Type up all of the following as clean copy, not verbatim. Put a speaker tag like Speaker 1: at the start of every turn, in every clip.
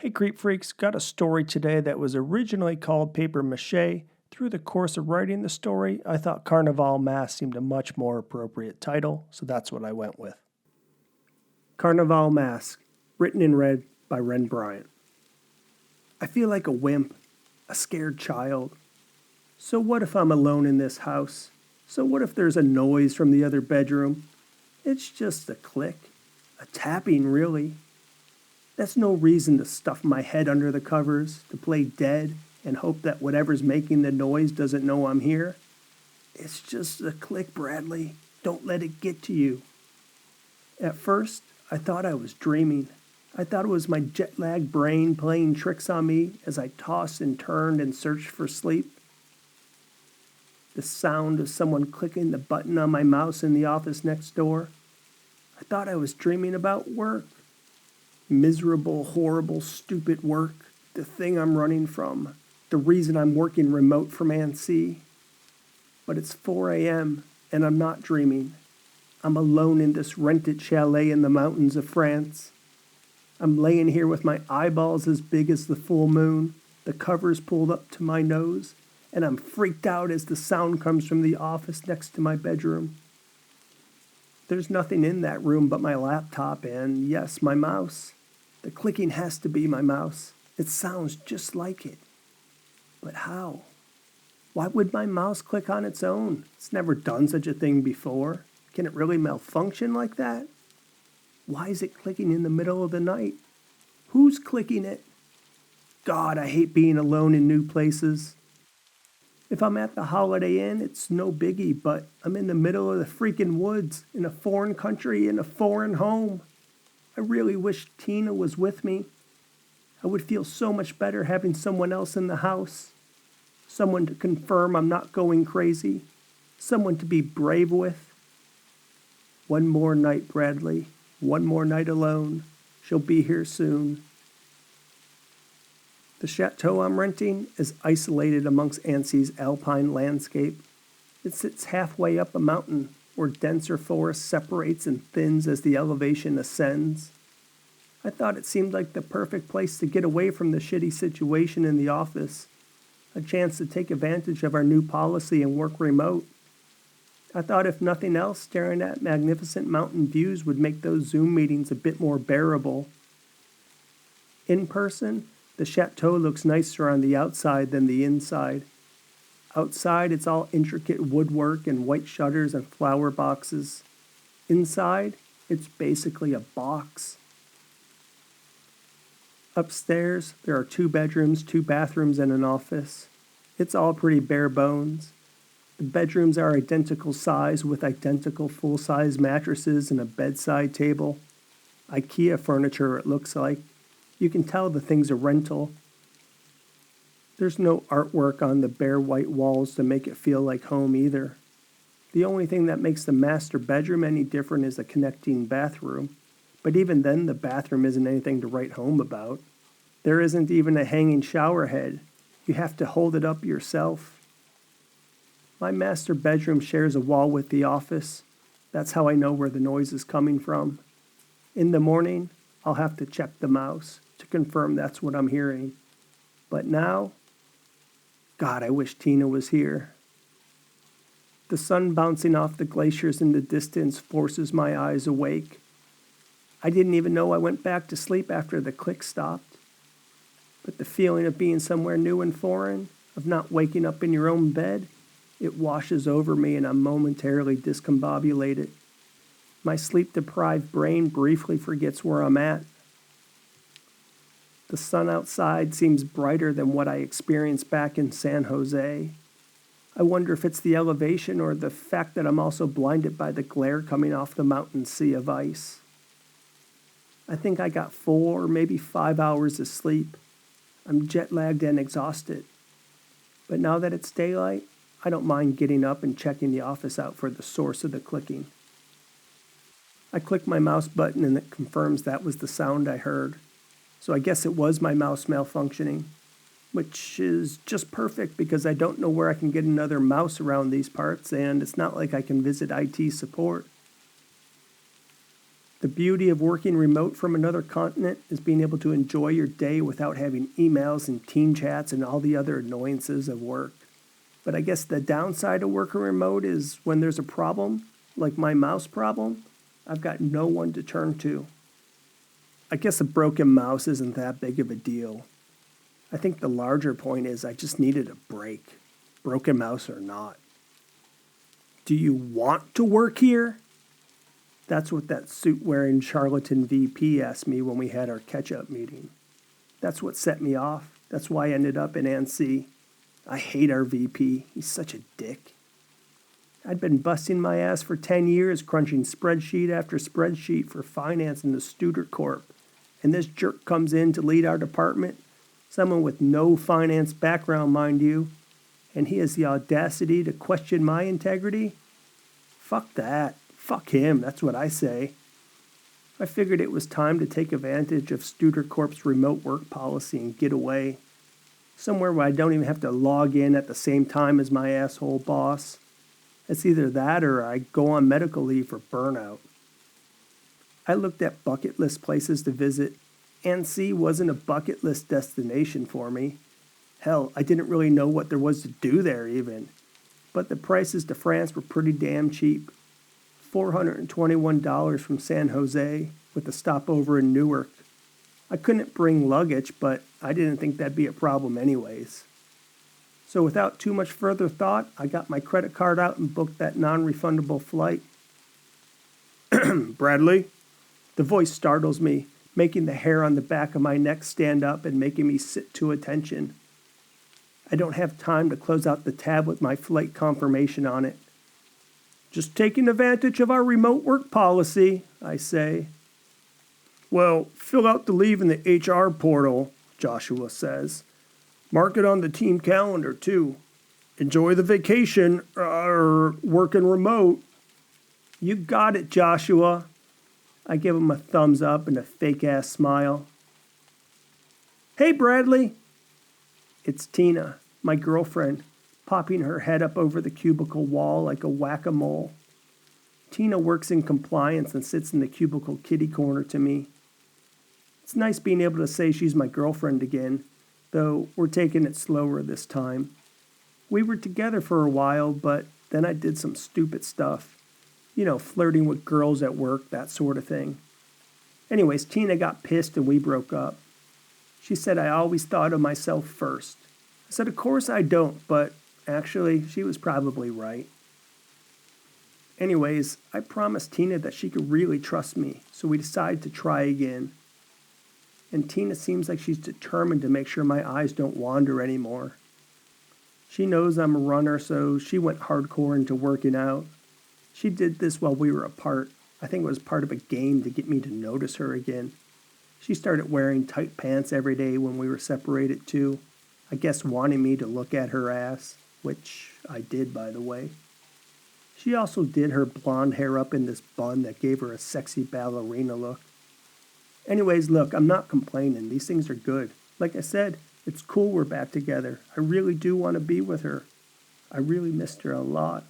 Speaker 1: Hey Creep Freaks, got a story today that was originally called Paper Mache. Through the course of writing the story, I thought Carnival Masks seemed a much more appropriate title, so that's what I went with. Carnival Mask, written in red by Ren Bryant. I feel like a wimp, a scared child. So what if I'm alone in this house? So what if there's a noise from the other bedroom? It's just a click, a tapping really. That's no reason to stuff my head under the covers, to play dead, and hope that whatever's making the noise doesn't know I'm here. It's just a click, Bradley. Don't let it get to you. At first, I thought I was dreaming. I thought it was my jet-lagged brain playing tricks on me as I tossed and turned and searched for sleep. The sound of someone clicking the button on my mouse in the office next door. I thought I was dreaming about work. Miserable, horrible, stupid work, the thing I'm running from, the reason I'm working remote from Annecy. But it's 4 a.m. and I'm not dreaming. I'm alone in this rented chalet in the mountains of France. I'm laying here with my eyeballs as big as the full moon, the covers pulled up to my nose, and I'm freaked out as the sound comes from the office next to my bedroom. There's nothing in that room but my laptop and, yes, my mouse. The clicking has to be my mouse. It sounds just like it. But how? Why would my mouse click on its own? It's never done such a thing before. Can it really malfunction like that? Why is it clicking in the middle of the night? Who's clicking it? God, I hate being alone in new places. If I'm at the Holiday Inn, it's no biggie, but I'm in the middle of the freaking woods, in a foreign country, in a foreign home. I really wish Tina was with me. I would feel so much better having someone else in the house. Someone to confirm I'm not going crazy. Someone to be brave with. One more night, Bradley. One more night alone. She'll be here soon. The chateau I'm renting is isolated amongst Annecy's alpine landscape. It sits halfway up a mountain where denser forest separates and thins as the elevation ascends. I thought it seemed like the perfect place to get away from the shitty situation in the office, a chance to take advantage of our new policy and work remote. I thought if nothing else, staring at magnificent mountain views would make those Zoom meetings a bit more bearable. In person, the chateau looks nicer on the outside than the inside. Outside, it's all intricate woodwork and white shutters and flower boxes. Inside, it's basically a box. Upstairs, there are 2 bedrooms, 2 bathrooms, and an office. It's all pretty bare bones. The bedrooms are identical size with identical full-size mattresses and a bedside table. IKEA furniture, it looks like. You can tell the thing's a rental. There's no artwork on the bare white walls to make it feel like home either. The only thing that makes the master bedroom any different is the connecting bathroom. But even then, the bathroom isn't anything to write home about. There isn't even a hanging shower head. You have to hold it up yourself. My master bedroom shares a wall with the office. That's how I know where the noise is coming from. In the morning, I'll have to check the mouse to confirm that's what I'm hearing. But now, God, I wish Tina was here. The sun bouncing off the glaciers in the distance forces my eyes awake. I didn't even know I went back to sleep after the click stopped. But the feeling of being somewhere new and foreign, of not waking up in your own bed, it washes over me and I'm momentarily discombobulated. My sleep-deprived brain briefly forgets where I'm at. The sun outside seems brighter than what I experienced back in San Jose. I wonder if it's the elevation or the fact that I'm also blinded by the glare coming off the mountain sea of ice. I think I got 4 or maybe 5 hours of sleep. I'm jet-lagged and exhausted. But now that it's daylight, I don't mind getting up and checking the office out for the source of the clicking. I click my mouse button and it confirms that was the sound I heard. So I guess it was my mouse malfunctioning, which is just perfect because I don't know where I can get another mouse around these parts and it's not like I can visit IT support. The beauty of working remote from another continent is being able to enjoy your day without having emails and team chats and all the other annoyances of work. But I guess the downside of working remote is when there's a problem, like my mouse problem, I've got no one to turn to. I guess a broken mouse isn't that big of a deal. I think the larger point is I just needed a break, broken mouse or not. Do you want to work here? That's what that suit-wearing charlatan VP asked me when we had our catch-up meeting. That's what set me off. That's why I ended up in ANSI. I hate our VP. He's such a dick. I'd been busting my ass for 10 years crunching spreadsheet after spreadsheet for finance in the Studer Corp. And this jerk comes in to lead our department, someone with no finance background, mind you, and he has the audacity to question my integrity? Fuck that. Fuck him, that's what I say. I figured it was time to take advantage of Studer Corp's remote work policy and get away. Somewhere where I don't even have to log in at the same time as my asshole boss. It's either that or I go on medical leave for burnout. I looked at bucket list places to visit. ANSI wasn't a bucket list destination for me. Hell, I didn't really know what there was to do there even. But the prices to France were pretty damn cheap. $421 from San Jose with a stopover in Newark. I couldn't bring luggage, but I didn't think that'd be a problem anyways. So without too much further thought, I got my credit card out and booked that non-refundable flight. Bradley? The voice startles me, making the hair on the back of my neck stand up and making me sit to attention. I don't have time to close out the tab with my flight confirmation on it. Just taking advantage of our remote work policy, I say. Well, fill out the leave in the HR portal, Joshua says. Mark it on the team calendar, too. Enjoy the vacation, working remote. You got it, Joshua. I give him a thumbs up and a fake-ass smile. Hey, Bradley. It's Tina, my girlfriend, popping her head up over the cubicle wall like a whack-a-mole. Tina works in compliance and sits in the cubicle kitty corner to me. It's nice being able to say she's my girlfriend again, though we're taking it slower this time. We were together for a while, but then I did some stupid stuff. You know, flirting with girls at work, that sort of thing. Anyways, Tina got pissed and we broke up. She said I always thought of myself first. I said, of course I don't, but actually, she was probably right. Anyways, I promised Tina that she could really trust me, so we decided to try again. And Tina seems like she's determined to make sure my eyes don't wander anymore. She knows I'm a runner, so she went hardcore into working out. She did this while we were apart. I think it was part of a game to get me to notice her again. She started wearing tight pants every day when we were separated too. I guess wanting me to look at her ass, which I did, by the way. She also did her blonde hair up in this bun that gave her a sexy ballerina look. Anyways, look, I'm not complaining. These things are good. Like I said, it's cool we're back together. I really do want to be with her. I really missed her a lot.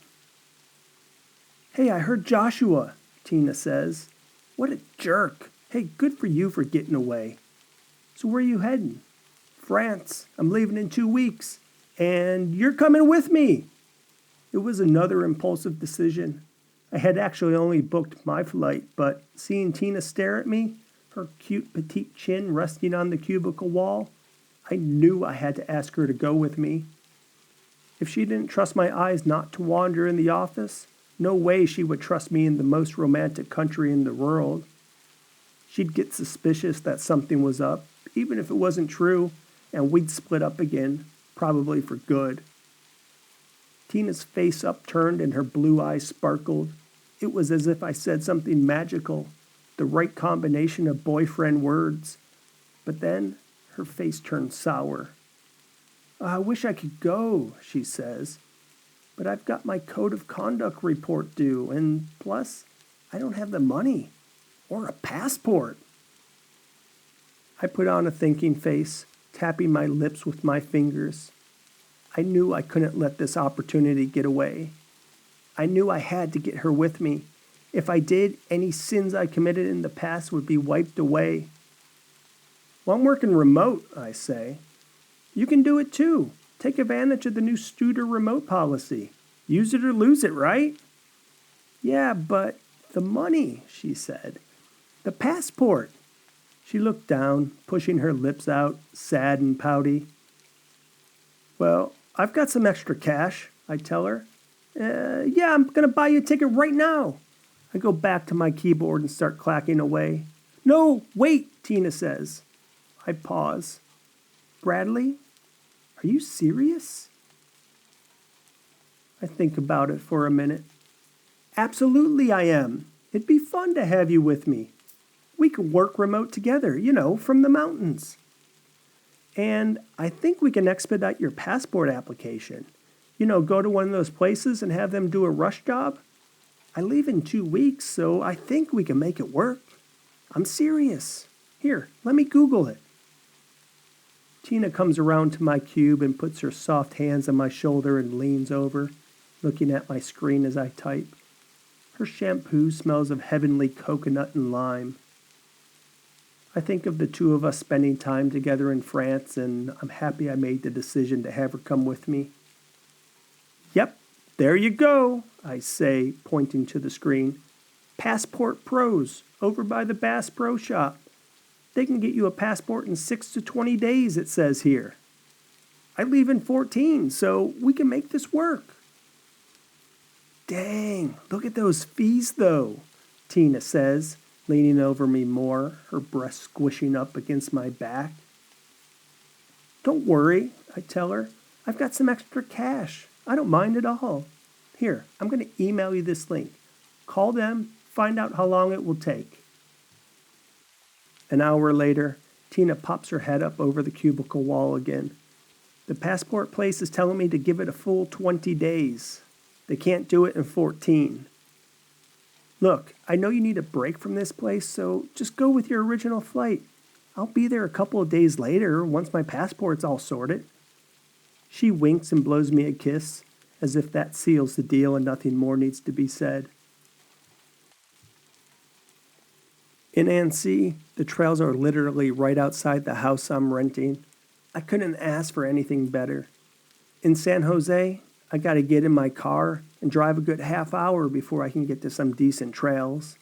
Speaker 1: Hey, I heard Joshua, Tina says. What a jerk. Hey, good for you for getting away. So where are you heading? France. I'm leaving in 2 weeks. And you're coming with me. It was another impulsive decision. I had actually only booked my flight, but seeing Tina stare at me, her cute petite chin resting on the cubicle wall, I knew I had to ask her to go with me. If she didn't trust my eyes not to wander in the office, no way she would trust me in the most romantic country in the world. She'd get suspicious that something was up, even if it wasn't true, and we'd split up again, probably for good. Tina's face upturned and her blue eyes sparkled. It was as if I said something magical, the right combination of boyfriend words. But then her face turned sour. I wish I could go, she says. But I've got my code of conduct report due, and plus, I don't have the money or a passport. I put on a thinking face, tapping my lips with my fingers. I knew I couldn't let this opportunity get away. I knew I had to get her with me, If I did, any sins I committed in the past would be wiped away. Well, I'm working remote, I say. You can do it too. Take advantage of the new Studer remote policy. Use it or lose it, right? Yeah, but the money, she said. The passport. She looked down, pushing her lips out, sad and pouty. Well, I've got some extra cash, I tell her. Yeah, I'm going to buy you a ticket right now. I go back to my keyboard and start clacking away. No, wait, Tina says. I pause. Bradley, are you serious? I think about it for a minute. Absolutely I am. It'd be fun to have you with me. We could work remote together, from the mountains. And I think we can expedite your passport application. Go to one of those places and have them do a rush job. I leave in 2 weeks, so I think we can make it work. I'm serious. Here, let me Google it. Tina comes around to my cube and puts her soft hands on my shoulder and leans over, looking at my screen as I type. Her shampoo smells of heavenly coconut and lime. I think of the two of us spending time together in France, and I'm happy I made the decision to have her come with me. Yep, there you go, I say, pointing to the screen. Passport Pros, over by the Bass Pro Shop. They can get you a passport in 6 to 20 days, it says here. I leave in 14, so we can make this work. Dang, look at those fees, though, Tina says, leaning over me more, her breast squishing up against my back. Don't worry, I tell her. I've got some extra cash. I don't mind at all. Here, I'm going to email you this link. Call them, find out how long it will take. An hour later, Tina pops her head up over the cubicle wall again. The passport place is telling me to give it a full 20 days. They can't do it in 14. Look, I know you need a break from this place, so just go with your original flight. I'll be there a couple of days later once my passport's all sorted. She winks and blows me a kiss, as if that seals the deal and nothing more needs to be said. In Annecy, the trails are literally right outside the house I'm renting. I couldn't ask for anything better. In San Jose, I gotta get in my car and drive a good half hour before I can get to some decent trails.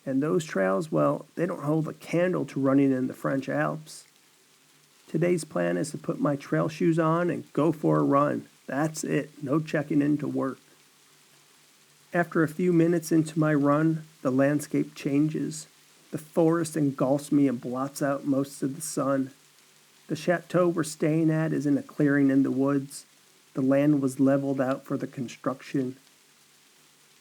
Speaker 1: And those trails, well, they don't hold a candle to running in the French Alps. Today's plan is to put my trail shoes on and go for a run. That's it, no checking into work. After a few minutes into my run, the landscape changes. The forest engulfs me and blots out most of the sun. The chateau we're staying at is in a clearing in the woods. The land was leveled out for the construction.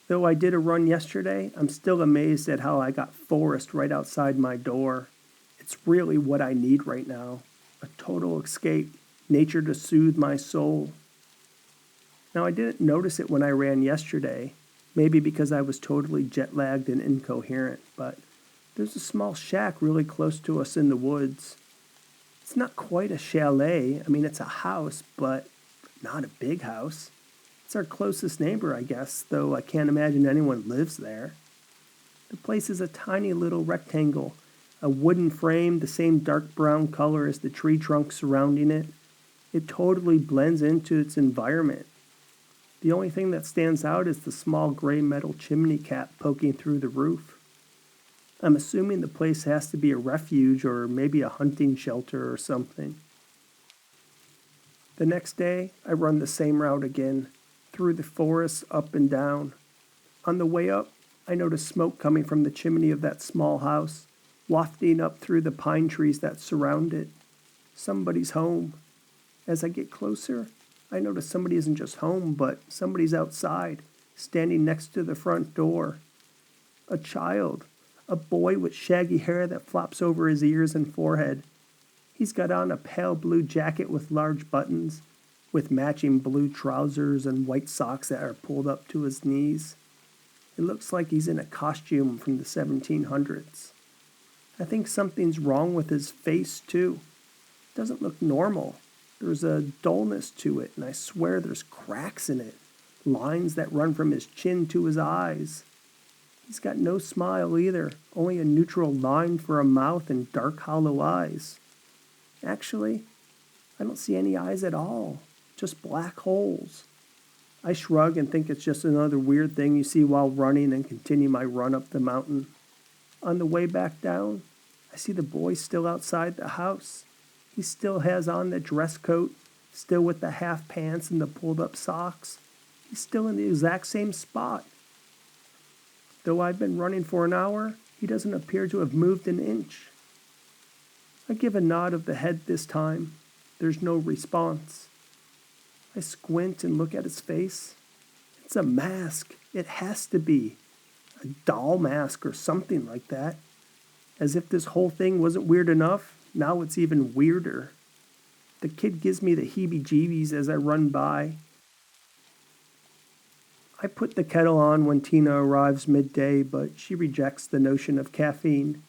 Speaker 1: Though I did a run yesterday, I'm still amazed at how I got forest right outside my door. It's really what I need right now. A total escape, nature to soothe my soul. Now, I didn't notice it when I ran yesterday, maybe because I was totally jet-lagged and incoherent, but there's a small shack really close to us in the woods. It's not quite a chalet. It's a house, but not a big house. It's our closest neighbor, I guess, though I can't imagine anyone lives there. The place is a tiny little rectangle, a wooden frame the same dark brown color as the tree trunk surrounding it. It totally blends into its environment. The only thing that stands out is the small gray metal chimney cap poking through the roof. I'm assuming the place has to be a refuge or maybe a hunting shelter or something. The next day, I run the same route again, through the forest, up and down. On the way up, I notice smoke coming from the chimney of that small house, wafting up through the pine trees that surround it. Somebody's home. As I get closer, I notice somebody isn't just home, but somebody's outside, standing next to the front door. A child. A boy with shaggy hair that flops over his ears and forehead. He's got on a pale blue jacket with large buttons, with matching blue trousers and white socks that are pulled up to his knees. It looks like he's in a costume from the 1700s. I think something's wrong with his face, too. It doesn't look normal. There's a dullness to it, and I swear there's cracks in it, lines that run from his chin to his eyes. He's got no smile either, only a neutral line for a mouth and dark hollow eyes. Actually, I don't see any eyes at all, just black holes. I shrug and think it's just another weird thing you see while running and continue my run up the mountain. On the way back down, I see the boy still outside the house. He still has on the dress coat, still with the half pants and the pulled up socks. He's still in the exact same spot. Though I've been running for an hour, he doesn't appear to have moved an inch. I give a nod of the head this time. There's no response. I squint and look at his face. It's a mask. It has to be. A doll mask or something like that. As if this whole thing wasn't weird enough, now it's even weirder. The kid gives me the heebie-jeebies as I run by. I put the kettle on when Tina arrives midday, but she rejects the notion of caffeine.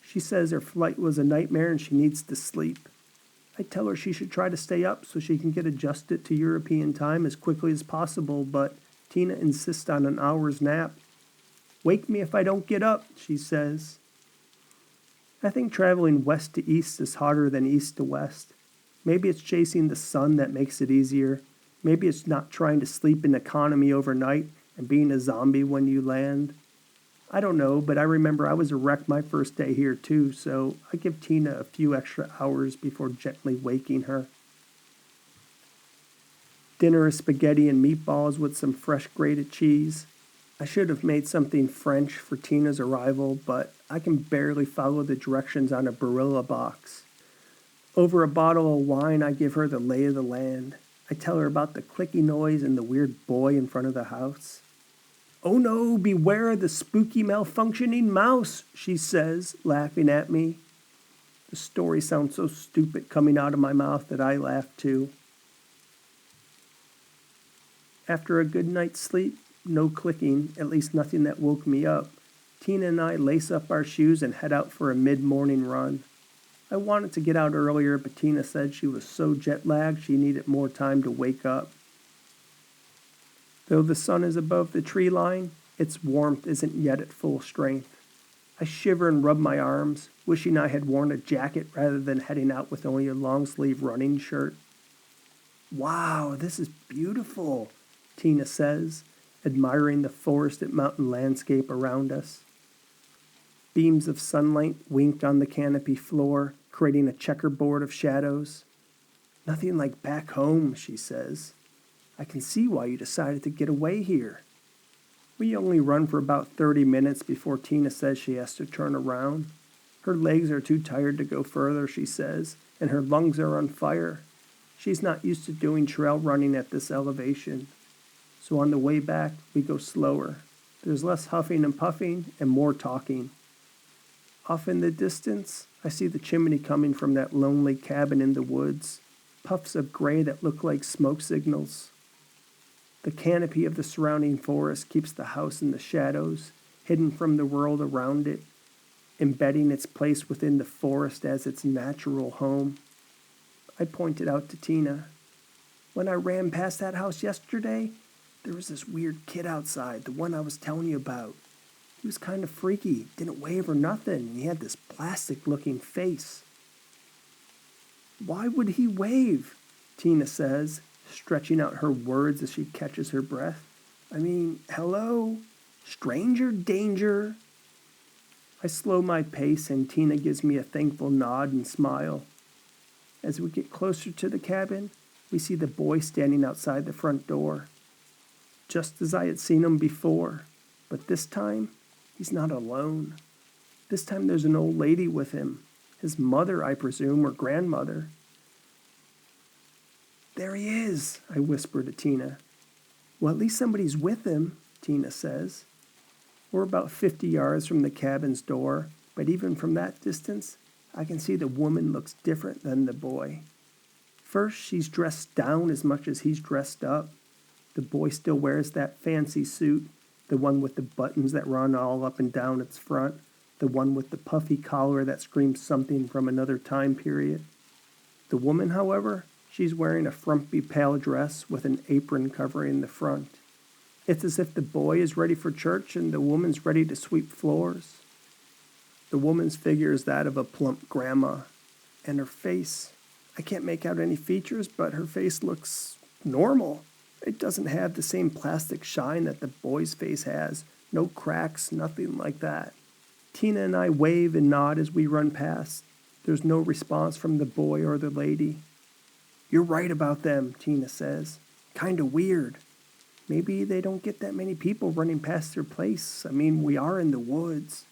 Speaker 1: She says her flight was a nightmare and she needs to sleep. I tell her she should try to stay up so she can get adjusted to European time as quickly as possible, but Tina insists on an hour's nap. "Wake me if I don't get up," she says. I think traveling west to east is harder than east to west. Maybe it's chasing the sun that makes it easier. Maybe it's not trying to sleep in economy overnight and being a zombie when you land. I don't know, but I remember I was a wreck my first day here too, so I give Tina a few extra hours before gently waking her. Dinner is spaghetti and meatballs with some fresh grated cheese. I should have made something French for Tina's arrival, but I can barely follow the directions on a Barilla box. Over a bottle of wine, I give her the lay of the land. I tell her about the clicky noise and the weird boy in front of the house. "Oh no, beware the spooky malfunctioning mouse," she says, laughing at me. The story sounds so stupid coming out of my mouth that I laugh too. After a good night's sleep, no clicking, at least nothing that woke me up, Tina and I lace up our shoes and head out for a mid-morning run. I wanted to get out earlier, but Tina said she was so jet-lagged she needed more time to wake up. Though the sun is above the tree line, its warmth isn't yet at full strength. I shiver and rub my arms, wishing I had worn a jacket rather than heading out with only a long-sleeve running shirt. "Wow, this is beautiful," Tina says, admiring the forested mountain landscape around us. Beams of sunlight wink on the canopy floor, creating a checkerboard of shadows. "Nothing like back home," she says. "I can see why you decided to get away here." We only run for about 30 minutes before Tina says she has to turn around. Her legs are too tired to go further, she says, and her lungs are on fire. She's not used to doing trail running at this elevation. So on the way back, we go slower. There's less huffing and puffing and more talking. Off in the distance, I see the chimney coming from that lonely cabin in the woods, puffs of gray that look like smoke signals. The canopy of the surrounding forest keeps the house in the shadows, hidden from the world around it, embedding its place within the forest as its natural home. I pointed out to Tina. "When I ran past that house yesterday, there was this weird kid outside, the one I was telling you about. He was kind of freaky, didn't wave or nothing, and he had this plastic-looking face." "Why would he wave?" Tina says, stretching out her words as she catches her breath. "I mean, hello? Stranger danger." I slow my pace and Tina gives me a thankful nod and smile. As we get closer to the cabin, we see the boy standing outside the front door. Just as I had seen him before, but this time, he's not alone. This time there's an old lady with him, his mother, I presume, or grandmother. "There he is," I whisper to Tina. "Well, at least somebody's with him," Tina says. We're about 50 yards from the cabin's door, but even from that distance, I can see the woman looks different than the boy. First, she's dressed down as much as he's dressed up. The boy still wears that fancy suit, the one with the buttons that run all up and down its front, the one with the puffy collar that screams something from another time period. The woman, however, she's wearing a frumpy pale dress with an apron covering the front. It's as if the boy is ready for church and the woman's ready to sweep floors. The woman's figure is that of a plump grandma, and her face, I can't make out any features, but her face looks normal. It doesn't have the same plastic shine that the boy's face has. No cracks, nothing like that. Tina and I wave and nod as we run past. There's no response from the boy or the lady. You're right about them, Tina says. Kinda weird. Maybe they don't get that many people running past their place. I mean, we are in the woods.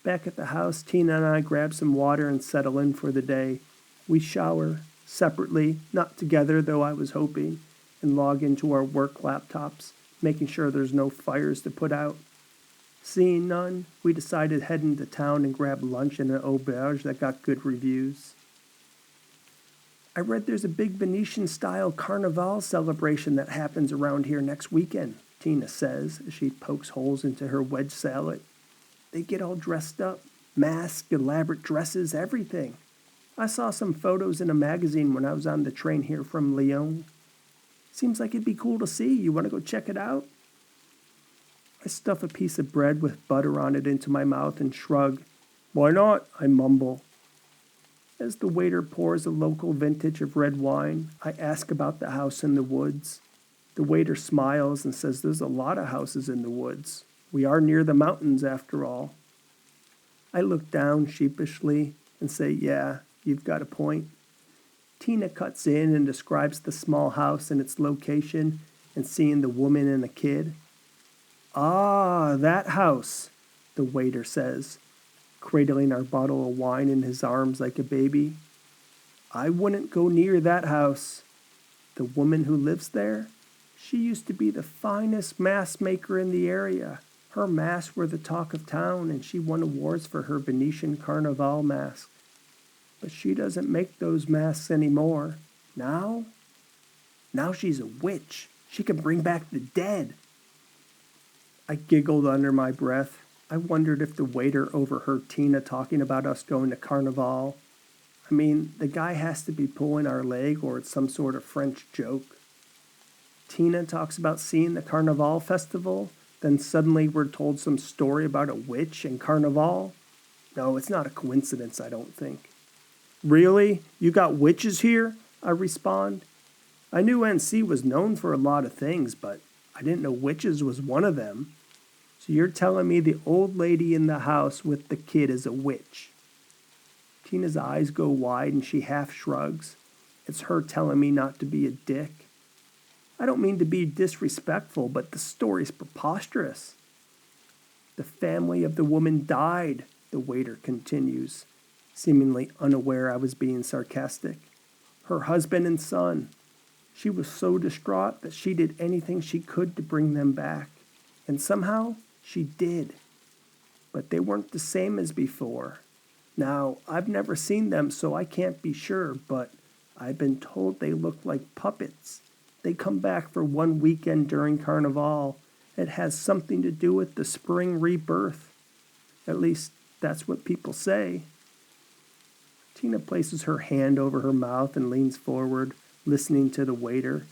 Speaker 1: Back at the house, Tina and I grab some water and settle in for the day. We shower separately, not together, though I was hoping, and log into our work laptops, making sure there's no fires to put out. Seeing none, we decided head into town and grab lunch in an auberge that got good reviews. I read there's a big Venetian-style Carnival celebration that happens around here next weekend, Tina says as she pokes holes into her wedge salad. They get all dressed up, masks, elaborate dresses, everything. I saw some photos in a magazine when I was on the train here from Lyon. Seems like it'd be cool to see. You want to go check it out? I stuff a piece of bread with butter on it into my mouth and shrug. Why not? I mumble. As the waiter pours a local vintage of red wine, I ask about the house in the woods. The waiter smiles and says there's a lot of houses in the woods. We are near the mountains, after all. I look down sheepishly and say, yeah, you've got a point. Tina cuts in and describes the small house and its location and seeing the woman and the kid. Ah, that house, the waiter says, cradling our bottle of wine in his arms like a baby. I wouldn't go near that house. The woman who lives there, she used to be the finest mask maker in the area. Her masks were the talk of town, and she won awards for her Venetian Carnival mask. But she doesn't make those masks anymore. Now she's a witch. She can bring back the dead. I giggled under my breath. I wondered if the waiter overheard Tina talking about us going to Carnival. I mean, the guy has to be pulling our leg or it's some sort of French joke. Tina talks about seeing the Carnival festival, then suddenly we're told some story about a witch and Carnival. No, it's not a coincidence, I don't think. Really? You got witches here? I respond. I knew NC was known for a lot of things, but I didn't know witches was one of them. So you're telling me the old lady in the house with the kid is a witch? Tina's eyes go wide and she half shrugs. It's her telling me not to be a dick. I don't mean to be disrespectful, but the story's preposterous. The family of the woman died, the waiter continues, seemingly unaware I was being sarcastic. Her husband and son. She was so distraught that she did anything she could to bring them back. And somehow, she did. But they weren't the same as before. Now, I've never seen them, so I can't be sure, but I've been told they look like puppets. They come back for one weekend during Carnival. It has something to do with the spring rebirth. At least, that's what people say. Tina places her hand over her mouth and leans forward, listening to the waiter.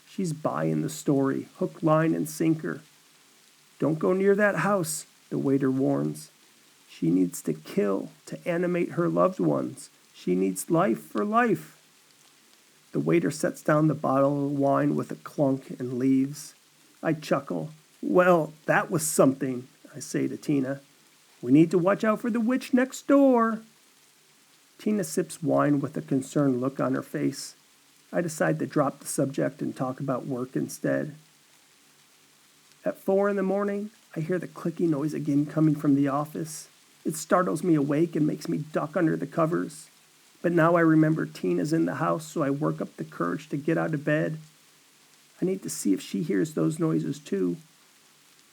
Speaker 1: She's buying the story, hook, line, and sinker. Don't go near that house, the waiter warns. She needs to kill to animate her loved ones. She needs life for life. The waiter sets down the bottle of wine with a clunk and leaves. I chuckle. Well, that was something, I say to Tina. We need to watch out for the witch next door. Tina sips wine with a concerned look on her face. I decide to drop the subject and talk about work instead. At 4 a.m, I hear the clicky noise again coming from the office. It startles me awake and makes me duck under the covers. But now I remember Tina's in the house, so I work up the courage to get out of bed. I need to see if she hears those noises too.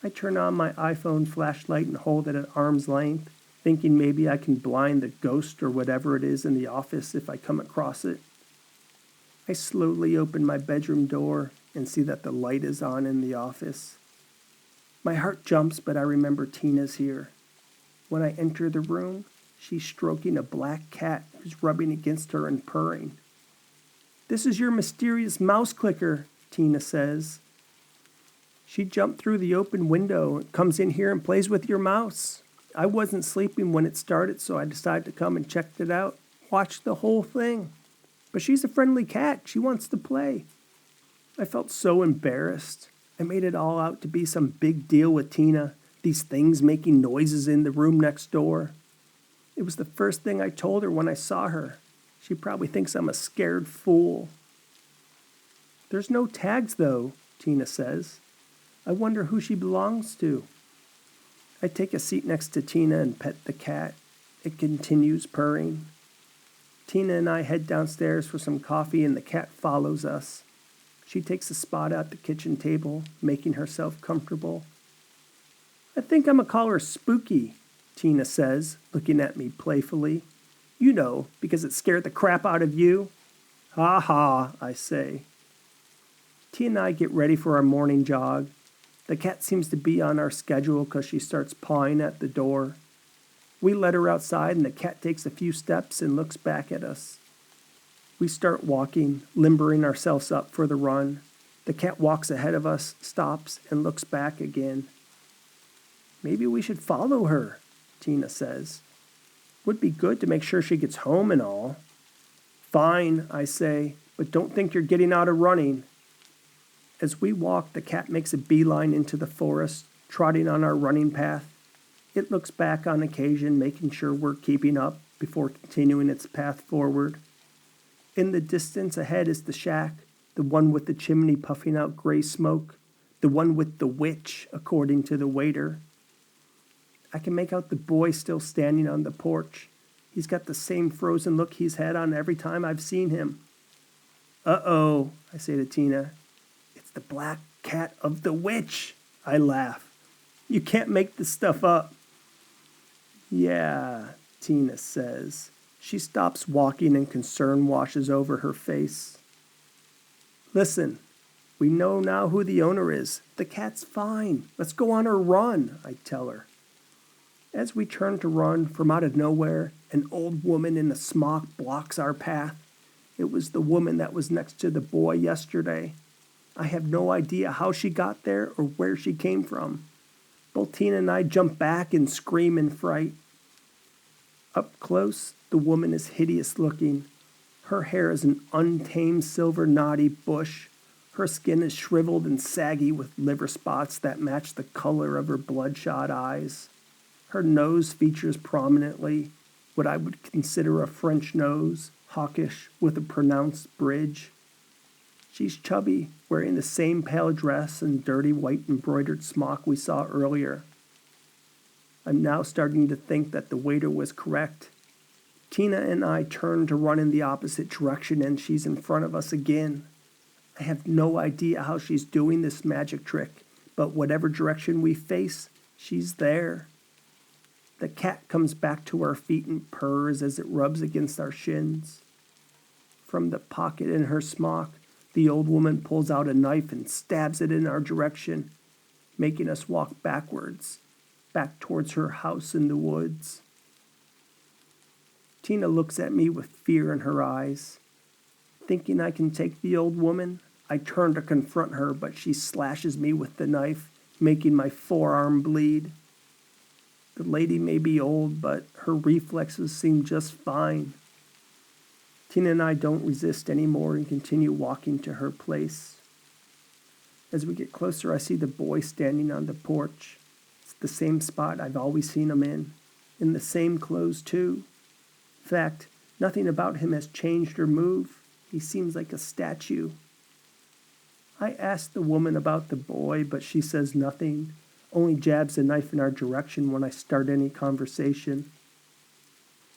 Speaker 1: I turn on my iPhone flashlight and hold it at arm's length, thinking maybe I can blind the ghost or whatever it is in the office if I come across it. I slowly open my bedroom door and see that the light is on in the office. My heart jumps, but I remember Tina's here. When I enter the room, she's stroking a black cat who's rubbing against her and purring. This is your mysterious mouse clicker, Tina says. She jumped through the open window and comes in here and plays with your mouse. I wasn't sleeping when it started, so I decided to come and check it out. Watch the whole thing. But she's a friendly cat. She wants to play. I felt so embarrassed. I made it all out to be some big deal with Tina, these things making noises in the room next door. It was the first thing I told her when I saw her. She probably thinks I'm a scared fool. There's no tags, though, Tina says. I wonder who she belongs to. I take a seat next to Tina and pet the cat. It continues purring. Tina and I head downstairs for some coffee and the cat follows us. She takes a spot at the kitchen table, making herself comfortable. I think I'm gonna call her Spooky, Tina says, looking at me playfully. You know, because it scared the crap out of you. Ha ha, I say. Tina and I get ready for our morning jog. The cat seems to be on our schedule because she starts pawing at the door. We let her outside and the cat takes a few steps and looks back at us. We start walking, limbering ourselves up for the run. The cat walks ahead of us, stops, and looks back again. Maybe we should follow her, Tina says. Would be good to make sure she gets home and all. Fine, I say, but don't think you're getting out of running. As we walk, the cat makes a beeline into the forest, trotting on our running path. It looks back on occasion, making sure we're keeping up before continuing its path forward. In the distance ahead is the shack, the one with the chimney puffing out gray smoke, the one with the witch, according to the waiter. I can make out the boy still standing on the porch. He's got the same frozen look he's had on every time I've seen him. Uh-oh, I say to Tina. It's the black cat of the witch, I laugh. You can't make this stuff up. Yeah, Tina says. She stops walking and concern washes over her face. Listen, we know now who the owner is. The cat's fine. Let's go on our run, I tell her. As we turn to run, from out of nowhere, an old woman in a smock blocks our path. It was the woman that was next to the boy yesterday. I have no idea how she got there or where she came from. Both Tina and I jump back and scream in fright. Up close, the woman is hideous looking. Her hair is an untamed silver knotty bush. Her skin is shriveled and saggy with liver spots that match the color of her bloodshot eyes. Her nose features prominently what I would consider a French nose, hawkish with a pronounced bridge. She's chubby, wearing the same pale dress and dirty white embroidered smock we saw earlier. I'm now starting to think that the waiter was correct. Tina and I turn to run in the opposite direction and she's in front of us again. I have no idea how she's doing this magic trick, but whatever direction we face, she's there. The cat comes back to our feet and purrs as it rubs against our shins. From the pocket in her smock, the old woman pulls out a knife and stabs it in our direction, making us walk backwards, back towards her house in the woods. Tina looks at me with fear in her eyes. Thinking I can take the old woman, I turn to confront her, but she slashes me with the knife, making my forearm bleed. The lady may be old, but her reflexes seem just fine. Tina and I don't resist anymore and continue walking to her place. As we get closer, I see the boy standing on the porch. It's the same spot I've always seen him in the same clothes too. In fact, nothing about him has changed or moved. He seems like a statue. I ask the woman about the boy, but she says nothing, only jabs a knife in our direction when I start any conversation.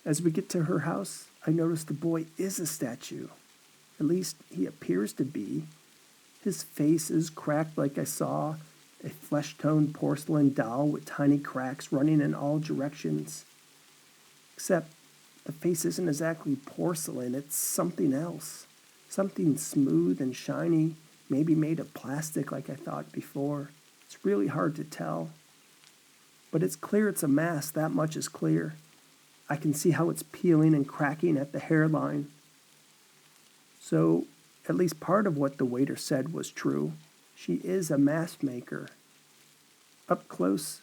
Speaker 1: As we get to her house, I notice the boy is a statue. At least he appears to be. His face is cracked like I saw a flesh-toned porcelain doll with tiny cracks running in all directions. Except the face isn't exactly porcelain, it's something else. Something smooth and shiny, maybe made of plastic like I thought before. It's really hard to tell. But it's clear it's a mask, that much is clear. I can see how it's peeling and cracking at the hairline. So, at least part of what the waiter said was true. She is a mask maker. Up close,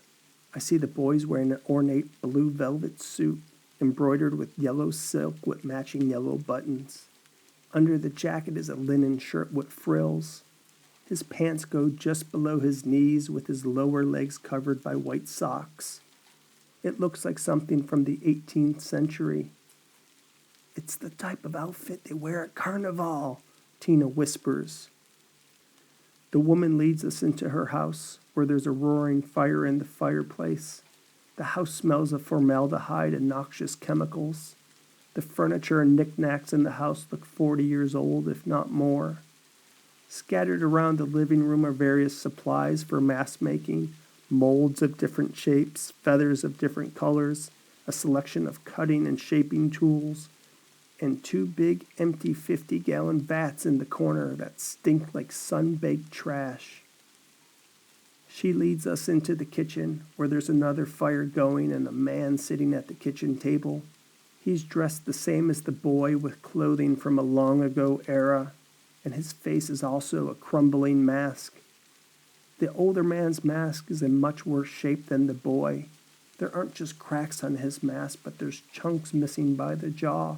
Speaker 1: I see the boys wearing an ornate blue velvet suit embroidered with yellow silk with matching yellow buttons. Under the jacket is a linen shirt with frills. His pants go just below his knees with his lower legs covered by white socks. It looks like something from the 18th century. It's the type of outfit they wear at Carnival, Tina whispers. The woman leads us into her house, where there's a roaring fire in the fireplace. The house smells of formaldehyde and noxious chemicals. The furniture and knickknacks in the house look 40 years old, if not more. Scattered around the living room are various supplies for mask making, molds of different shapes, feathers of different colors, a selection of cutting and shaping tools, and 2 big empty 50-gallon vats in the corner that stink like sun-baked trash. She leads us into the kitchen, where there's another fire going and a man sitting at the kitchen table. He's dressed the same as the boy with clothing from a long-ago era, and his face is also a crumbling mask. The older man's mask is in much worse shape than the boy. There aren't just cracks on his mask, but there's chunks missing by the jaw.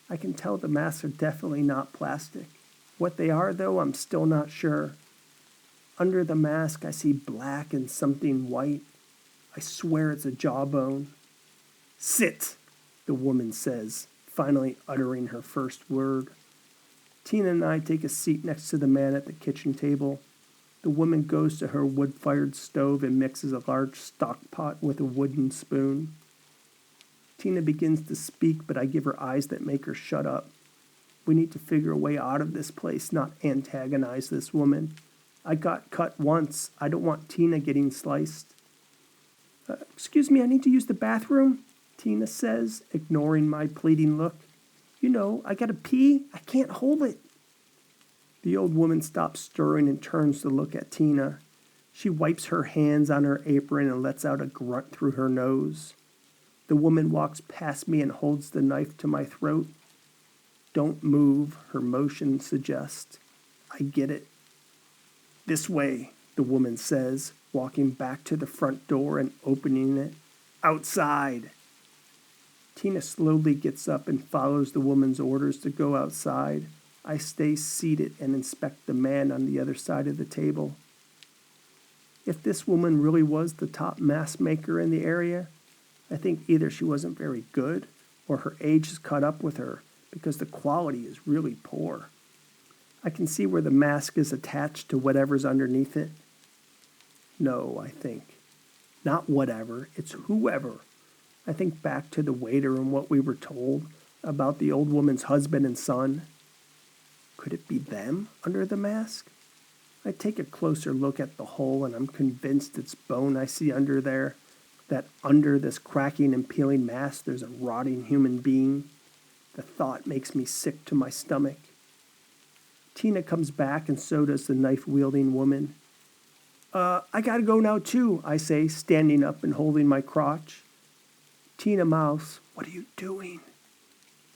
Speaker 1: I can tell the masks are definitely not plastic. What they are, though, I'm still not sure. Under the mask, I see black and something white. I swear it's a jawbone. "Sit," the woman says, finally uttering her first word. Tina and I take a seat next to the man at the kitchen table. The woman goes to her wood-fired stove and mixes a large stock pot with a wooden spoon. Tina begins to speak, but I give her eyes that make her shut up. We need to figure a way out of this place, not antagonize this woman. I got cut once. I don't want Tina getting sliced. Excuse me, I need to use the bathroom, Tina says, ignoring my pleading look. You know, I gotta pee. I can't hold it. The old woman stops stirring and turns to look at Tina. She wipes her hands on her apron and lets out a grunt through her nose. The woman walks past me and holds the knife to my throat. Don't move, her motion suggests. I get it. This way, the woman says, walking back to the front door and opening it. Outside. Tina slowly gets up and follows the woman's orders to go outside. I stay seated and inspect the man on the other side of the table. If this woman really was the top mask maker in the area, I think either she wasn't very good or her age has caught up with her, because the quality is really poor. I can see where the mask is attached to whatever's underneath it. No, I think. Not whatever, it's whoever. I think back to the waiter and what we were told about the old woman's husband and son. Could it be them under the mask? I take a closer look at the hole and I'm convinced it's bone I see under there, that under this cracking and peeling mask there's a rotting human being. The thought makes me sick to my stomach. Tina comes back and so does the knife-wielding woman. I gotta go now too, I say, standing up and holding my crotch. Tina mouths, "What are you doing?"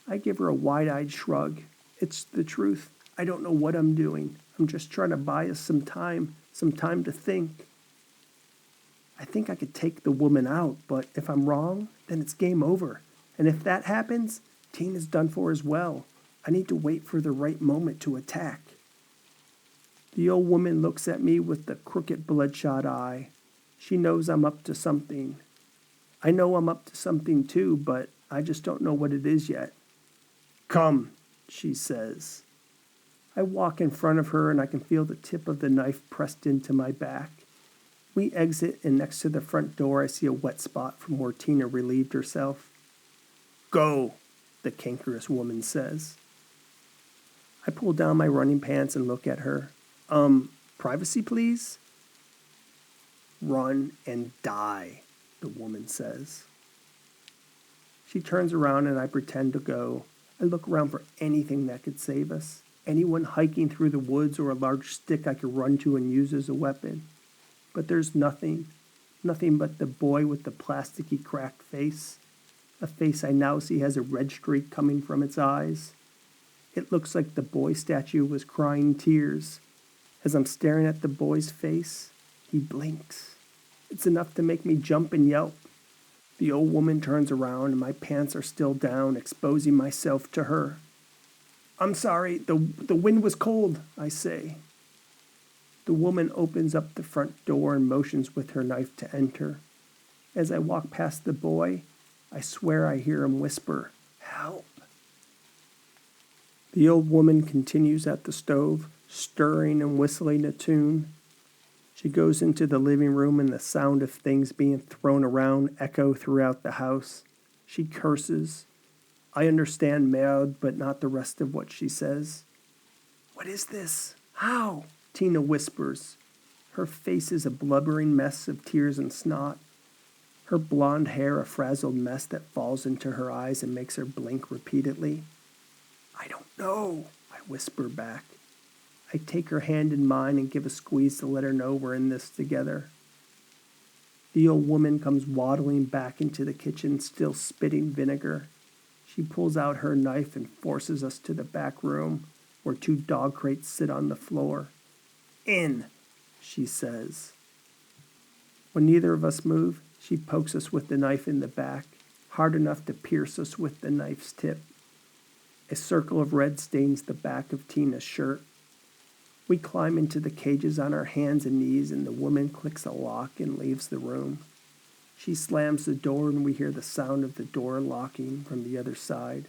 Speaker 1: I give her a wide-eyed shrug. It's the truth. I don't know what I'm doing. I'm just trying to buy us some time to think. I think I could take the woman out, but if I'm wrong, then it's game over. And if that happens, Tina's done for as well. I need to wait for the right moment to attack. The old woman looks at me with the crooked bloodshot eye. She knows I'm up to something. I know I'm up to something too, but I just don't know what it is yet. "Come," she says. I walk in front of her and I can feel the tip of the knife pressed into my back. We exit, and next to the front door I see a wet spot from where Tina relieved herself. "Go," the cankerous woman says. I pull down my running pants and look at her. Privacy, please?" "Run and die," the woman says. She turns around and I pretend to go. I look around for anything that could save us. Anyone hiking through the woods or a large stick I could run to and use as a weapon. But there's nothing. Nothing but the boy with the plasticky cracked face. A face I now see has a red streak coming from its eyes. It looks like the boy statue was crying tears. As I'm staring at the boy's face, he blinks. It's enough to make me jump and yelp. The old woman turns around and my pants are still down, exposing myself to her. "I'm sorry, the wind was cold," I say. The woman opens up the front door and motions with her knife to enter. As I walk past the boy, I swear I hear him whisper, "Help." The old woman continues at the stove, stirring and whistling a tune. She goes into the living room and the sound of things being thrown around echo throughout the house. She curses. I understand merde, but not the rest of what she says. "What is this? How?" Tina whispers. Her face is a blubbering mess of tears and snot. Her blonde hair a frazzled mess that falls into her eyes and makes her blink repeatedly. "I don't know," I whisper back. I take her hand in mine and give a squeeze to let her know we're in this together. The old woman comes waddling back into the kitchen, still spitting vinegar. She pulls out her knife and forces us to the back room, where 2 dog crates sit on the floor. "In," she says. When neither of us move, she pokes us with the knife in the back, hard enough to pierce us with the knife's tip. A circle of red stains the back of Tina's shirt. We climb into the cages on our hands and knees, and the woman clicks a lock and leaves the room. She slams the door, and we hear the sound of the door locking from the other side.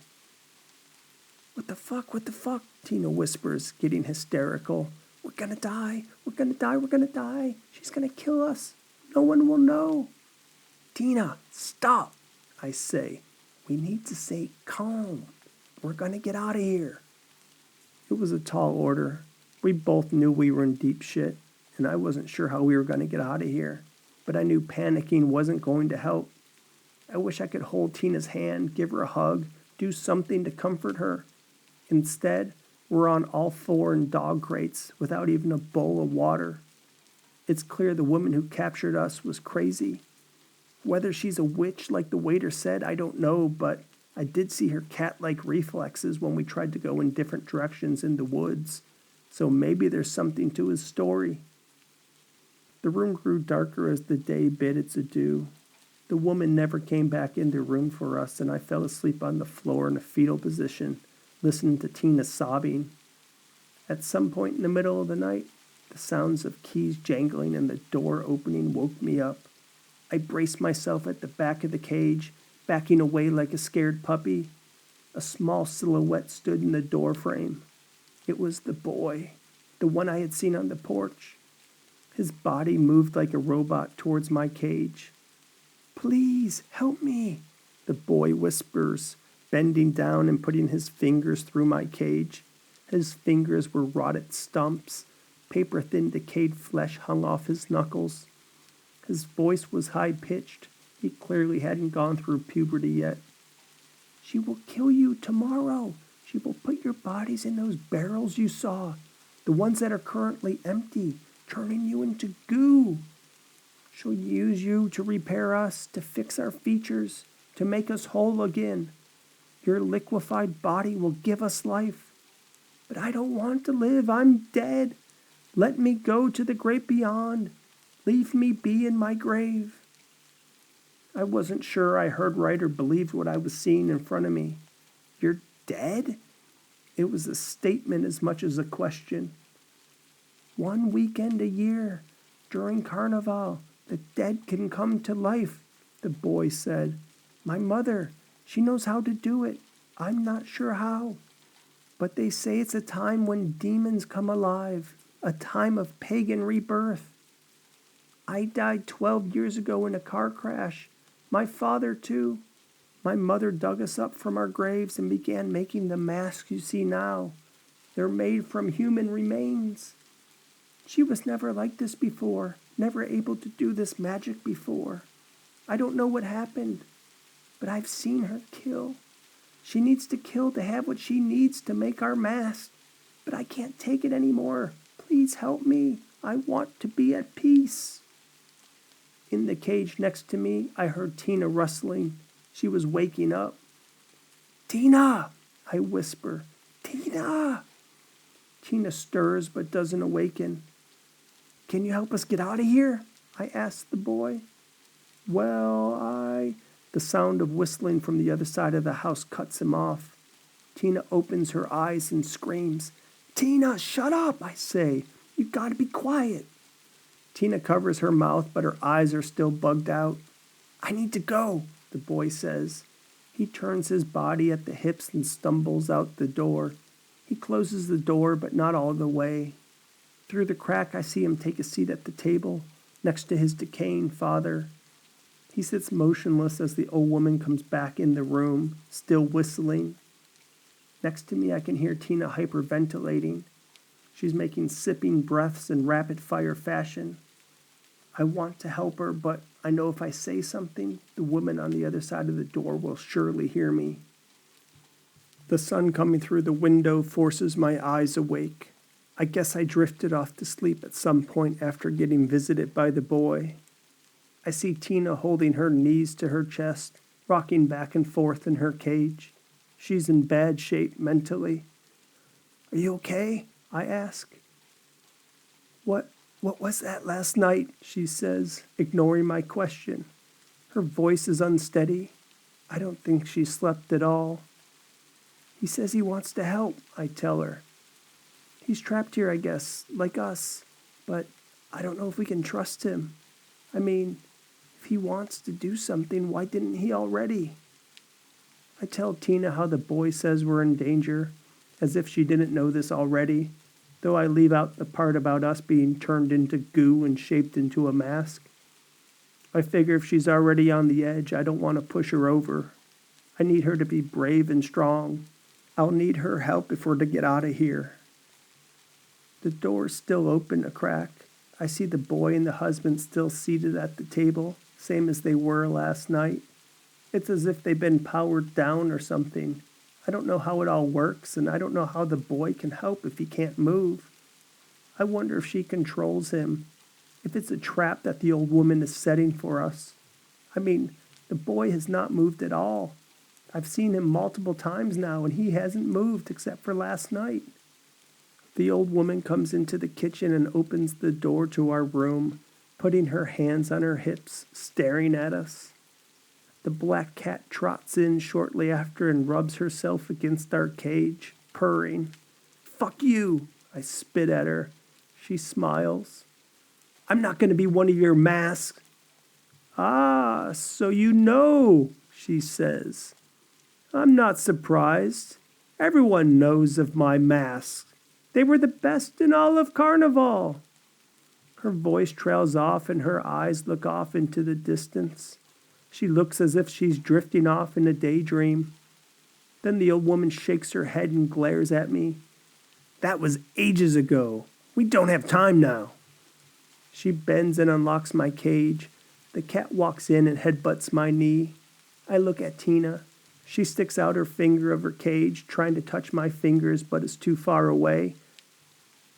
Speaker 1: What the fuck, Tina whispers, getting hysterical. "We're gonna die, we're gonna die, we're gonna die. She's gonna kill us. No one will know." "Tina, stop," I say. "We need to stay calm. We're gonna get out of here." It was a tall order. We both knew we were in deep shit, and I wasn't sure how we were going to get out of here, but I knew panicking wasn't going to help. I wish I could hold Tina's hand, give her a hug, do something to comfort her. Instead, we're on all 4 in dog crates without even a bowl of water. It's clear the woman who captured us was crazy. Whether she's a witch like the waiter said, I don't know, but I did see her cat-like reflexes when we tried to go in different directions in the woods. So maybe there's something to his story. The room grew darker as the day bid its adieu. The woman never came back in the room for us, and I fell asleep on the floor in a fetal position, listening to Tina sobbing. At some point in the middle of the night, the sounds of keys jangling and the door opening woke me up. I braced myself at the back of the cage, backing away like a scared puppy. A small silhouette stood in the door frame. It was the boy, the one I had seen on the porch. His body moved like a robot towards my cage. "Please, help me," the boy whispers, bending down and putting his fingers through my cage. His fingers were rotted stumps. Paper-thin decayed flesh hung off his knuckles. His voice was high-pitched. He clearly hadn't gone through puberty yet. "She will kill you tomorrow. She will put your bodies in those barrels you saw, the ones that are currently empty, turning you into goo. She'll use you to repair us, to fix our features, to make us whole again. Your liquefied body will give us life. But I don't want to live. I'm dead. Let me go to the great beyond. Leave me be in my grave." I wasn't sure I heard right or believed what I was seeing in front of me. "You're dead?" It was a statement as much as a question. "1 weekend a year, during Carnival, the dead can come to life," the boy said. "My mother, she knows how to do it. I'm not sure how. But they say it's a time when demons come alive, a time of pagan rebirth. I died 12 years ago in a car crash. My father, too. My mother dug us up from our graves and began making the masks you see now. They're made from human remains. She was never like this before, never able to do this magic before. I don't know what happened, but I've seen her kill. She needs to kill to have what she needs to make our mask. But I can't take it anymore. Please help me. I want to be at peace." In the cage next to me, I heard Tina rustling. She was waking up. "Tina!" I whisper. "Tina!" Tina stirs but doesn't awaken. "Can you help us get out of here?" I ask the boy. The sound of whistling from the other side of the house cuts him off. Tina opens her eyes and screams. "Tina, shut up," I say. "You gotta be quiet." Tina covers her mouth, but her eyes are still bugged out. "I need to go," the boy says. He turns his body at the hips and stumbles out the door. He closes the door, but not all the way. Through the crack, I see him take a seat at the table, next to his decaying father. He sits motionless as the old woman comes back in the room, still whistling. Next to me, I can hear Tina hyperventilating. She's making sipping breaths in rapid-fire fashion. I want to help her, but I know if I say something, the woman on the other side of the door will surely hear me. The sun coming through the window forces my eyes awake. I guess I drifted off to sleep at some point after getting visited by the boy. I see Tina holding her knees to her chest, rocking back and forth in her cage. She's in bad shape mentally. "Are you okay?" I ask. What was that last night?" she says, ignoring my question. Her voice is unsteady. I don't think she slept at all. "He says he wants to help," I tell her. "He's trapped here, I guess, like us. But I don't know if we can trust him. I mean, if he wants to do something, why didn't he already?" I tell Tina how the boy says we're in danger, as if she didn't know this already, though I leave out the part about us being turned into goo and shaped into a mask. I figure if she's already on the edge, I don't want to push her over. I need her to be brave and strong. I'll need her help if we're to get out of here. The door's still open a crack. I see the boy and the husband still seated at the table, same as they were last night. It's as if they've been powered down or something. I don't know how it all works, and I don't know how the boy can help if he can't move. I wonder if she controls him, if it's a trap that the old woman is setting for us. I mean, the boy has not moved at all. I've seen him multiple times now, and he hasn't moved except for last night. The old woman comes into the kitchen and opens the door to our room, putting her hands on her hips, staring at us. The black cat trots in shortly after and rubs herself against our cage, purring. "Fuck you!" I spit at her. She smiles. "I'm not going to be one of your masks." "Ah, so you know," she says. "I'm not surprised. Everyone knows of my masks. They were the best in all of Carnival." Her voice trails off and her eyes look off into the distance. She looks as if she's drifting off in a daydream. Then the old woman shakes her head and glares at me. "That was ages ago. We don't have time now." She bends and unlocks my cage. The cat walks in and headbutts my knee. I look at Tina. She sticks out her finger of her cage, trying to touch my fingers, but is too far away.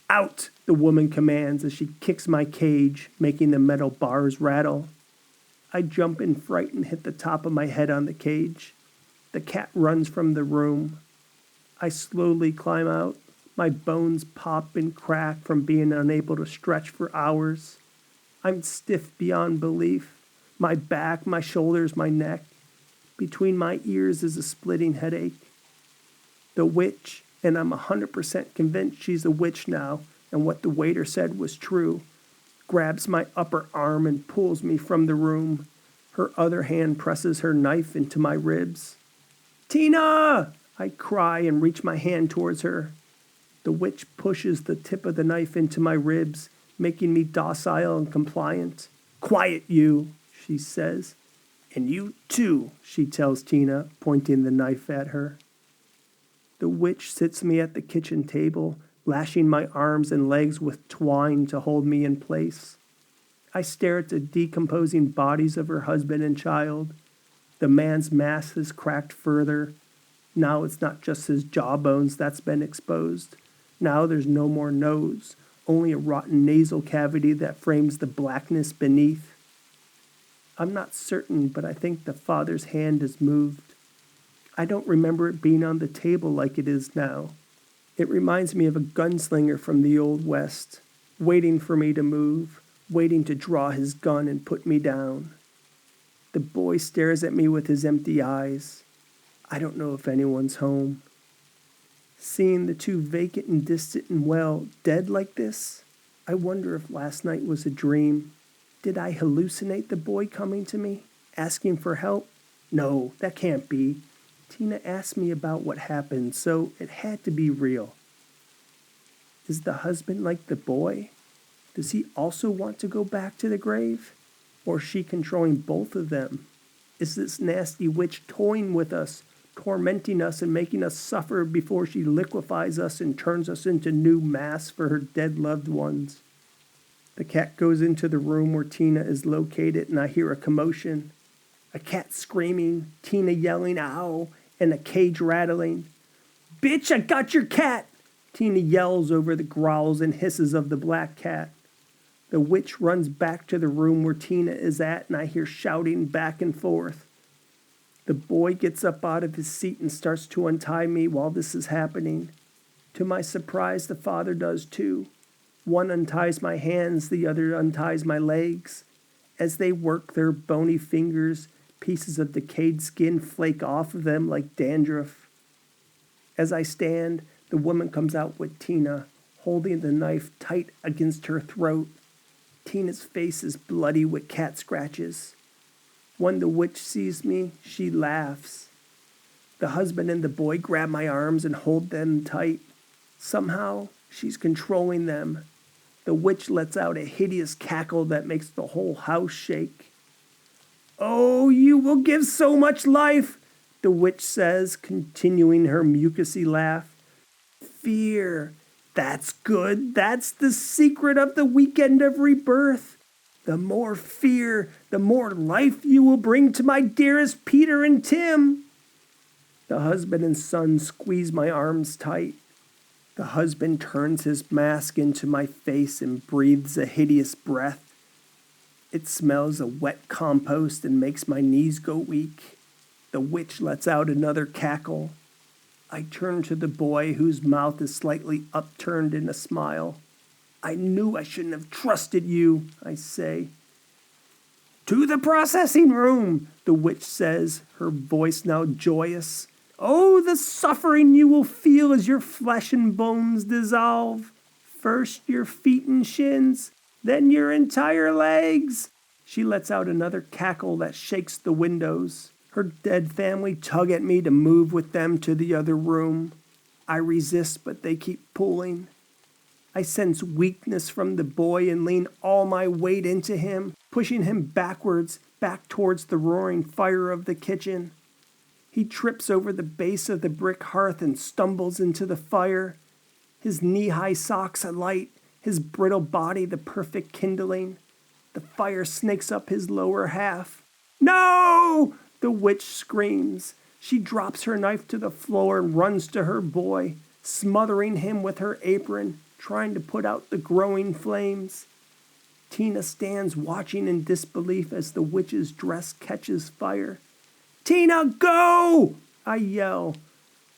Speaker 1: "Out!" the woman commands as she kicks my cage, making the metal bars rattle. I jump in fright and hit the top of my head on the cage. The cat runs from the room. I slowly climb out. My bones pop and crack from being unable to stretch for hours. I'm stiff beyond belief. My back, my shoulders, my neck. Between my ears is a splitting headache. The witch, and I'm 100% convinced she's a witch now, and what the waiter said was true, grabs my upper arm and pulls me from the room. Her other hand presses her knife into my ribs. "Tina!" I cry and reach my hand towards her. The witch pushes the tip of the knife into my ribs, making me docile and compliant. "Quiet, you," she says. "And you too," she tells Tina, pointing the knife at her. The witch sits me at the kitchen table, lashing my arms and legs with twine to hold me in place. I stare at the decomposing bodies of her husband and child. The man's mask has cracked further. Now it's not just his jawbones that's been exposed. Now there's no more nose, only a rotten nasal cavity that frames the blackness beneath. I'm not certain, but I think the father's hand has moved. I don't remember it being on the table like it is now. It reminds me of a gunslinger from the Old West, waiting for me to move, waiting to draw his gun and put me down. The boy stares at me with his empty eyes. I don't know if anyone's home. Seeing the two vacant and distant and well, dead like this, I wonder if last night was a dream. Did I hallucinate the boy coming to me, asking for help? No, that can't be. Tina asked me about what happened, so it had to be real. Is the husband like the boy? Does he also want to go back to the grave? Or is she controlling both of them? Is this nasty witch toying with us, tormenting us and making us suffer before she liquefies us and turns us into new masks for her dead loved ones? The cat goes into the room where Tina is located and I hear a commotion. A cat screaming, Tina yelling, ow, and a cage rattling. Bitch, I got your cat! Tina yells over the growls and hisses of the black cat. The witch runs back to the room where Tina is at and I hear shouting back and forth. The boy gets up out of his seat and starts to untie me while this is happening. To my surprise, the father does too. One unties my hands, the other unties my legs. As they work their bony fingers, pieces of decayed skin flake off of them like dandruff. As I stand, the woman comes out with Tina, holding the knife tight against her throat. Tina's face is bloody with cat scratches. When the witch sees me, she laughs. The husband and the boy grab my arms and hold them tight. Somehow, she's controlling them. The witch lets out a hideous cackle that makes the whole house shake. Oh, you will give so much life, the witch says, continuing her mucusy laugh. Fear. That's good. That's the secret of the weekend of rebirth. The more fear, the more life you will bring to my dearest Peter and Tim. The husband and son squeeze my arms tight. The husband turns his mask into my face and breathes a hideous breath. It smells of wet compost and makes my knees go weak. The witch lets out another cackle. I turn to the boy whose mouth is slightly upturned in a smile. I knew I shouldn't have trusted you, I say. To the processing room, the witch says, her voice now joyous. Oh, the suffering you will feel as your flesh and bones dissolve. First your feet and shins, then your entire legs. She lets out another cackle that shakes the windows. Her dead family tug at me to move with them to the other room. I resist, but they keep pulling. I sense weakness from the boy and lean all my weight into him, pushing him backwards, back towards the roaring fire of the kitchen. He trips over the base of the brick hearth and stumbles into the fire. His knee-high socks alight, his brittle body the perfect kindling. The fire snakes up his lower half. No! The witch screams. She drops her knife to the floor and runs to her boy, smothering him with her apron, trying to put out the growing flames. Tina stands watching in disbelief as the witch's dress catches fire. Tina, go! I yell.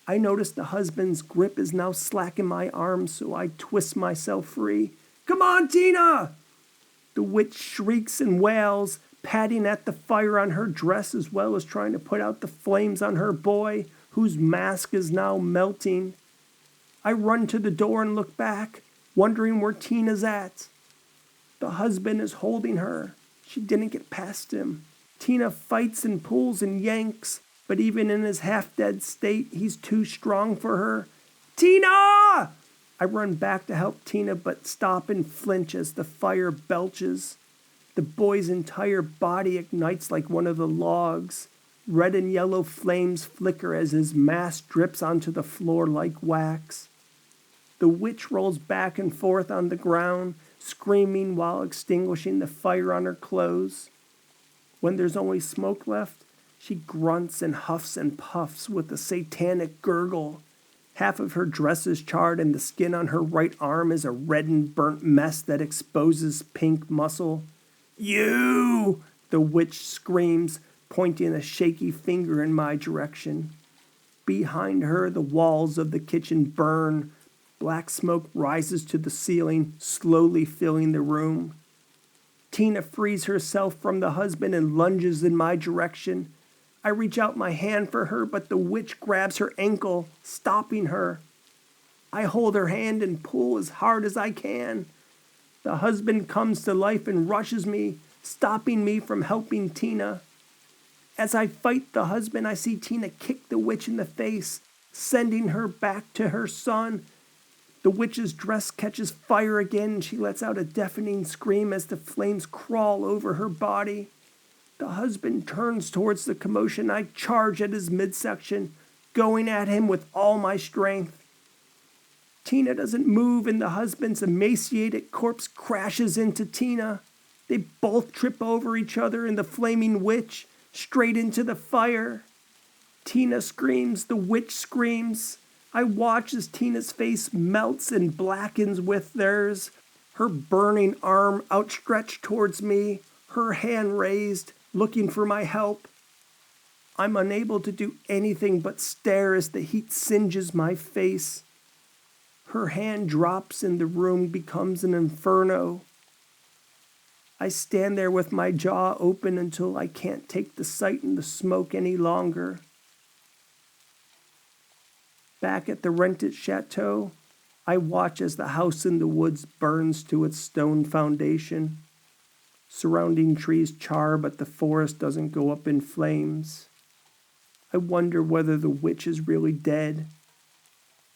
Speaker 1: I notice the husband's grip is now slack in my arms, so I twist myself free. Come on, Tina! The witch shrieks and wails, patting at the fire on her dress as well as trying to put out the flames on her boy, whose mask is now melting. I run to the door and look back, wondering where Tina's at. The husband is holding her. She didn't get past him. Tina fights and pulls and yanks, but even in his half-dead state, he's too strong for her. Tina! I run back to help Tina, but stop and flinch as the fire belches. The boy's entire body ignites like one of the logs. Red and yellow flames flicker as his mask drips onto the floor like wax. The witch rolls back and forth on the ground, screaming while extinguishing the fire on her clothes. When there's only smoke left, she grunts and huffs and puffs with a satanic gurgle. Half of her dress is charred and the skin on her right arm is a reddened burnt mess that exposes pink muscle. You! The witch screams, pointing a shaky finger in my direction. Behind her, the walls of the kitchen burn, Black smoke rises to the ceiling, slowly filling the room. Tina frees herself from the husband and lunges in my direction. I reach out my hand for her, but the witch grabs her ankle, stopping her. I hold her hand and pull as hard as I can. The husband comes to life and rushes me, stopping me from helping Tina. As I fight the husband, I see Tina kick the witch in the face, sending her back to her son. The witch's dress catches fire again, and she lets out a deafening scream as the flames crawl over her body. The husband turns towards the commotion. I charge at his midsection, going at him with all my strength. Tina doesn't move, and the husband's emaciated corpse crashes into Tina. They both trip over each other, and the flaming witch straight into the fire. Tina screams, the witch screams. I watch as Tina's face melts and blackens with theirs, her burning arm outstretched towards me, her hand raised, looking for my help. I'm unable to do anything but stare as the heat singes my face. Her hand drops and the room becomes an inferno. I stand there with my jaw open until I can't take the sight and the smoke any longer. Back at the rented chateau, I watch as the house in the woods burns to its stone foundation. Surrounding trees char, but the forest doesn't go up in flames. I wonder whether the witch is really dead.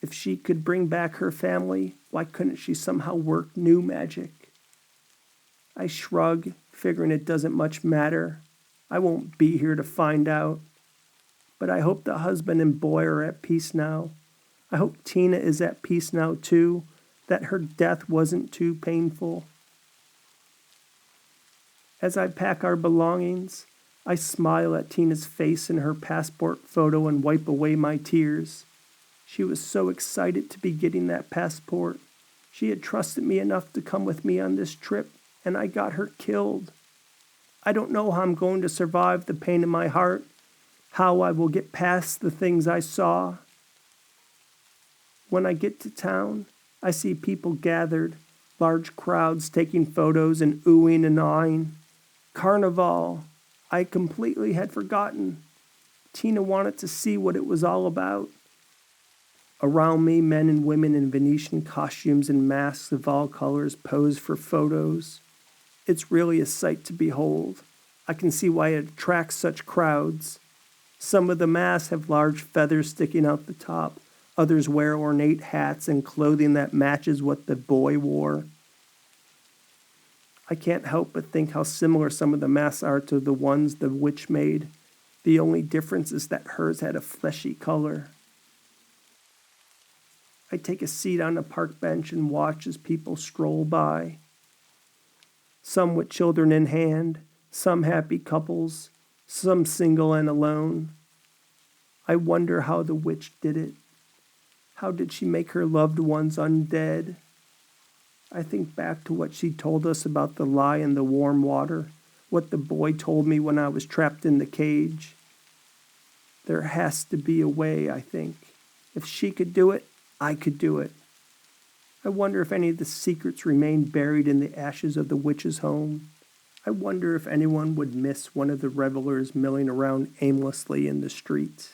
Speaker 1: If she could bring back her family, why couldn't she somehow work new magic? I shrug, figuring it doesn't much matter. I won't be here to find out. But I hope the husband and boy are at peace now. I hope Tina is at peace now too, that her death wasn't too painful. As I pack our belongings, I smile at Tina's face in her passport photo and wipe away my tears. She was so excited to be getting that passport. She had trusted me enough to come with me on this trip, and I got her killed. I don't know how I'm going to survive the pain in my heart, how I will get past the things I saw. When I get to town, I see people gathered, large crowds taking photos and oohing and awing. Carnival. I completely had forgotten. Tina wanted to see what it was all about. Around me, men and women in Venetian costumes and masks of all colors pose for photos. It's really a sight to behold. I can see why it attracts such crowds. Some of the masks have large feathers sticking out the top. Others wear ornate hats and clothing that matches what the boy wore. I can't help but think how similar some of the masks are to the ones the witch made. The only difference is that hers had a fleshy color. I take a seat on a park bench and watch as people stroll by. Some with children in hand, some happy couples, some single and alone. I wonder how the witch did it. How did she make her loved ones undead? I think back to what she told us about the lie in the warm water, what the boy told me when I was trapped in the cage. There has to be a way, I think. If she could do it, I could do it. I wonder if any of the secrets remain buried in the ashes of the witch's home. I wonder if anyone would miss one of the revelers milling around aimlessly in the streets.